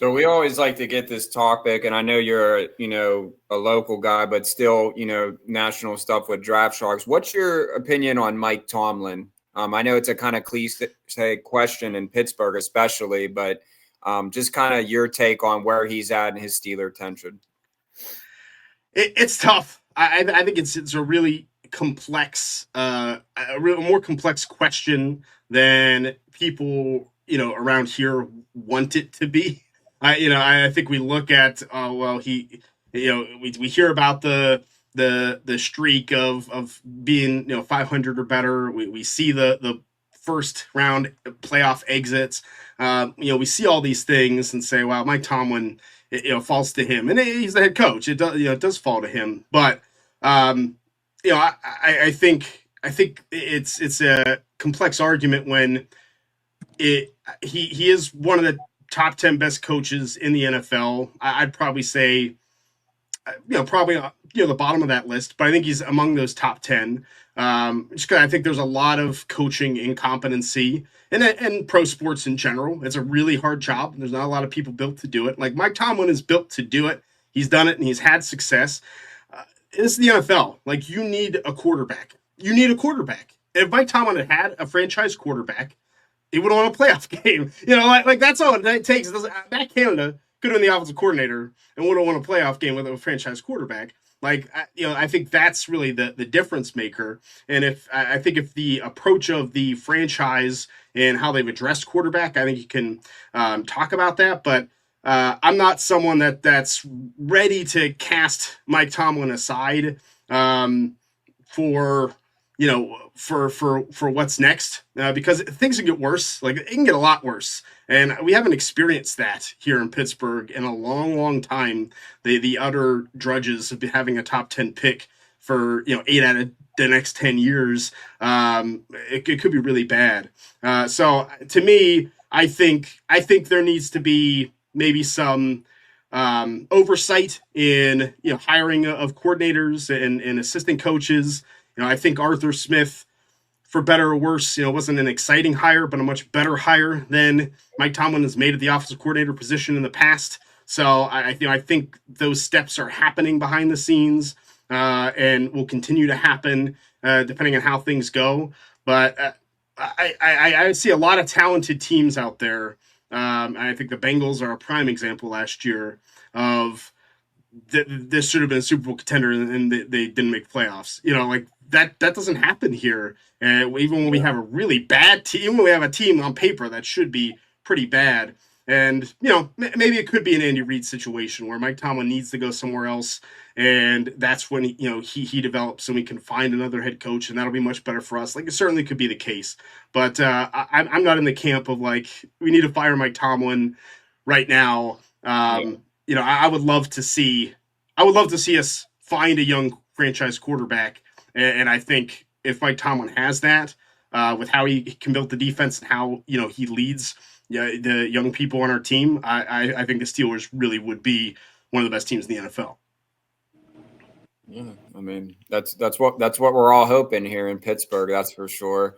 So we always like to get this topic, and I know you're, a local guy, but still, national stuff with Draft Sharks. What's your opinion on Mike Tomlin? I know it's a kind of cliche question in Pittsburgh, especially, but just kind of your take on where he's at in his Steeler tension. It's tough. I think it's a really complex, more complex question than people around here want it to be. I think we look at we hear about the streak of being 500 or better. We see the first round playoff exits. We see all these things and say, wow, Mike Tomlin, falls to him, and he's the head coach. It does fall to him, but I think it's a complex argument when he is one of the top 10 best coaches in the NFL. I'd probably say, probably the bottom of that list, but I think he's among those top 10. Just because I think there's a lot of coaching incompetency and pro sports in general. It's a really hard job. There's not a lot of people built to do it. Like Mike Tomlin is built to do it. He's done it and he's had success. This is the NFL. Like, you need a quarterback. You need a quarterback. If Mike Tomlin had had a franchise quarterback, he would have won a playoff game. Like that's all it takes. Matt Canada could have been the offensive coordinator and would have won a playoff game with a franchise quarterback. I think that's really the difference maker. And I think if the approach of the franchise and how they've addressed quarterback, I think you can talk about that. But I'm not someone that's ready to cast Mike Tomlin aside for what's next, because things can get worse. Like, it can get a lot worse, and we haven't experienced that here in Pittsburgh in a long time. The utter drudges of having a top 10 pick for 8 out of the next 10 years. It could be really bad. So to me, I think there needs to be maybe some oversight in hiring of coordinators and assistant coaches. I think Arthur Smith, for better or worse, wasn't an exciting hire, but a much better hire than Mike Tomlin has made at the offensive coordinator position in the past. So I think those steps are happening behind the scenes and will continue to happen depending on how things go. But I see a lot of talented teams out there. I think the Bengals are a prime example last year of this should have been a Super Bowl contender and they didn't make playoffs. Like that doesn't happen here. And even when we have a really bad team, even when we have a team on paper that should be pretty bad. And, maybe it could be an Andy Reid situation where Mike Tomlin needs to go somewhere else. And that's when, he develops and we can find another head coach, and that'll be much better for us. Like, it certainly could be the case. But I'm not in the camp of, like, we need to fire Mike Tomlin right now. I would love to see us find a young franchise quarterback. And I think if Mike Tomlin has that, with how he can build the defense and how, he leads the young people on our team, I think the Steelers really would be one of the best teams in the NFL. Yeah, I mean, that's what we're all hoping here in Pittsburgh. That's for sure.